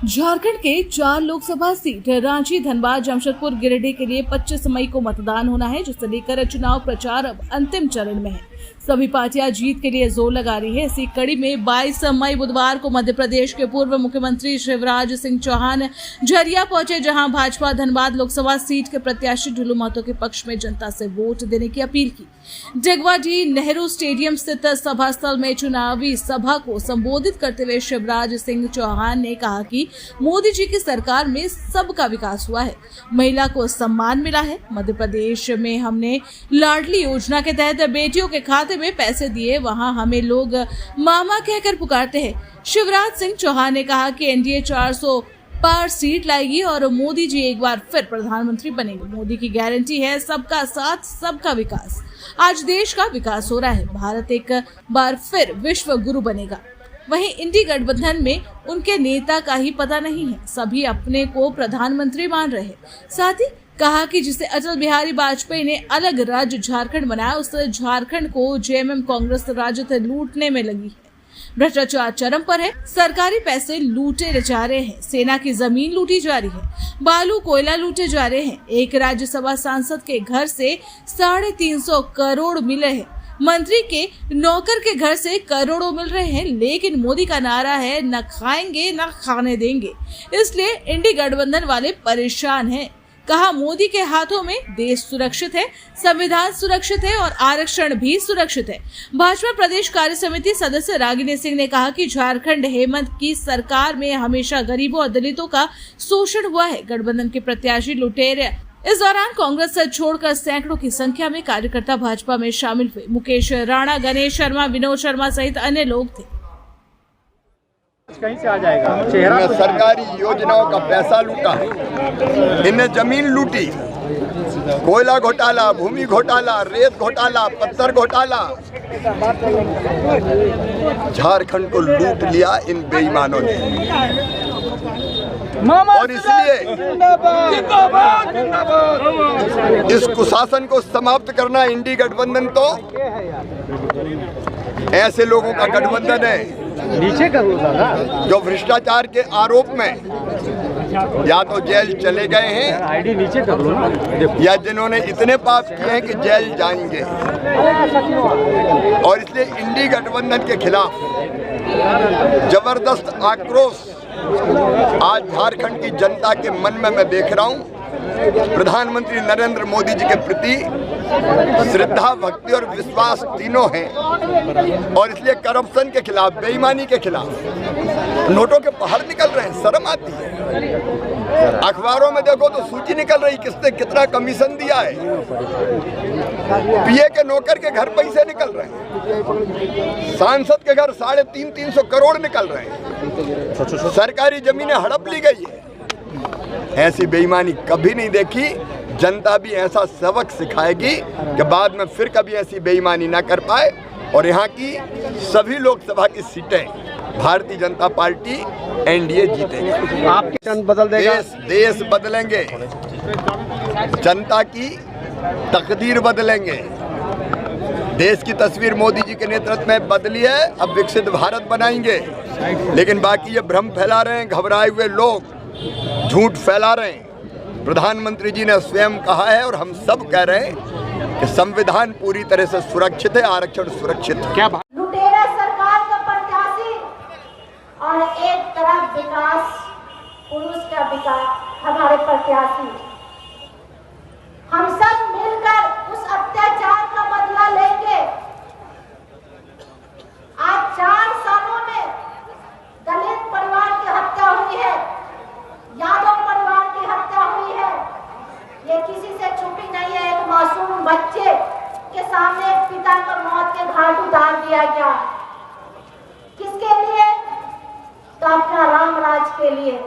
झारखंड के 4 लोकसभा सीट रांची, धनबाद, जमशेदपुर, गिरिडीह के लिए 25 मई को मतदान होना है, जिसे लेकर चुनाव प्रचार अब अंतिम चरण में है। सभी पार्टियां जीत के लिए जोर लगा रही है। इसी कड़ी में 22 मई बुधवार को मध्य प्रदेश के पूर्व मुख्यमंत्री शिवराज सिंह चौहान झरिया पहुंचे, जहां भाजपा धनबाद लोकसभा सीट के प्रत्याशी ढुलू महतो के पक्ष में जनता से वोट देने की अपील की। जगवाडीह नेहरू स्टेडियम स्थित सभा स्थल में चुनावी सभा को संबोधित करते हुए शिवराज सिंह चौहान ने कहा कि मोदी जी की सरकार में सबका विकास हुआ है, महिला को सम्मान मिला है। मध्य प्रदेश में हमने लाडली योजना के तहत बेटियों के खाते में पैसे दिए, वहां हमें लोग मामा कहकर पुकारते हैं। शिवराज सिंह चौहान ने कहा कि एनडीए 400 पार सीट लाएगी और मोदी जी एक बार फिर प्रधानमंत्री बनेंगे। मोदी की गारंटी है सबका साथ, सबका विकास। आज देश का विकास हो रहा है, भारत एक बार फिर विश्व गुरु बनेगा। वहीं इंडी गठबंधन में उनके नेता का ही पता नहीं है, सभी अपने को प्रधानमंत्री मान रहे हैं। साथ ही कहा कि जिसे अटल बिहारी वाजपेयी ने अलग राज्य झारखंड बनाया, उस झारखंड को जेएमएम कांग्रेस राजद लूटने में लगी है। भ्रष्टाचार चरम पर है, सरकारी पैसे लूटे जा रहे हैं, सेना की जमीन लूटी जा रही है, बालू कोयला लूटे जा रहे हैं। एक राज्यसभा सांसद के घर से 350 करोड़ मिले हैं, मंत्री के नौकर के घर से करोड़ों मिल रहे हैं, लेकिन मोदी का नारा है न खाएंगे न खाने देंगे। इसलिए इंडी गठबंधन वाले परेशान हैं। कहा मोदी के हाथों में देश सुरक्षित है, संविधान सुरक्षित है और आरक्षण भी सुरक्षित है। भाजपा प्रदेश कार्य समिति सदस्य रागिनी सिंह ने कहा कि झारखंड हेमंत की सरकार में हमेशा गरीबों और दलितों का शोषण हुआ है। गठबंधन के प्रत्याशी लुटेरे। इस दौरान कांग्रेस से छोड़कर सैकड़ों की संख्या में कार्यकर्ता भाजपा में शामिल हुए। मुकेश राणा, गणेश शर्मा, विनोद शर्मा सहित अन्य लोग थे। कहीं से आ जाएगा। इन्हें सरकारी योजनाओं का पैसा लूटा है, इन्हें जमीन लूटी, कोयला घोटाला, भूमि घोटाला, रेत घोटाला, पत्थर घोटाला, झारखंड को लूट लिया इन बेईमानों ने। और इसलिए इस कुशासन को समाप्त करना इंडी गठबंधन तो ऐसे लोगों का गठबंधन है नीचे करो दादा, जो भ्रष्टाचार के आरोप में या तो जेल चले गए हैं, आईडी नीचे कर लो, या जिन्होंने इतने पाप किए हैं कि जेल जाएंगे। और इसलिए इंडी गठबंधन के खिलाफ जबरदस्त आक्रोश आज झारखंड की जनता के मन में मैं देख रहा हूं। प्रधानमंत्री नरेंद्र मोदी जी के प्रति श्रद्धा, भक्ति और विश्वास तीनों हैं। और इसलिए करप्शन के खिलाफ, बेईमानी के खिलाफ नोटों के पहाड़ निकल रहे हैं। शर्म आती है। अखबारों में देखो तो सूची निकल रही किसने कितना कमीशन दिया है। पीए के नौकर के घर पैसे निकल रहे हैं, सांसद के घर 350 करोड़ निकल रहे हैं, सरकारी जमीनें हड़प ली गई है। ऐसी बेईमानी कभी नहीं देखी। जनता भी ऐसा सबक सिखाएगी कि बाद में फिर कभी ऐसी बेईमानी ना कर पाए। और यहाँ की सभी लोकसभा की सीटें भारतीय जनता पार्टी एनडीए जीतेगी। आपके चंद बदल देगा, देश बदलेंगे, जनता की तकदीर बदलेंगे। देश की तस्वीर मोदी जी के नेतृत्व में बदली है, अब विकसित भारत बनाएंगे। लेकिन बाकी ये भ्रम फैला रहे हैं, घबराए हुए लोग झूठ फैला रहे हैं। प्रधानमंत्री जी ने स्वयं कहा है और हम सब कह रहे हैं कि संविधान पूरी तरह से सुरक्षित है, आरक्षण सुरक्षित है। क्या लुटेरा सरकार का प्रत्याशी और एक तरफ विकास पुरुष का विकास हमारे प्रत्याशी, हम सब मिलकर उस अत्याचार का बदला लेंगे। आज 4 सालों में दलित परिवार की हत्या हुई है, यादव परिवार की हत्या हुई है, ये किसी से छुपी नहीं है। एक मासूम बच्चे के सामने एक पिता को मौत के घाट उतार दिया गया। किसके लिए? तो अपना राम राज के लिए।